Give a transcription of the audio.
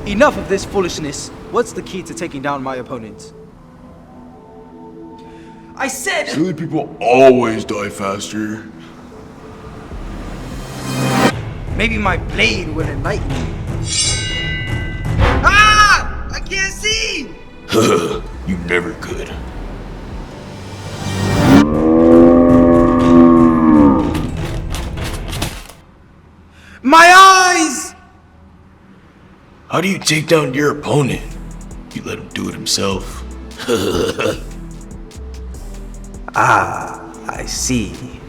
Enough of this foolishness. What's the key to taking down my opponents? I said... Silly people always die faster. Maybe my blade will enlighten you. Ah! I can't see! You never could. My eyes! How do you take down your opponent? You let him do it himself. Ah, I see.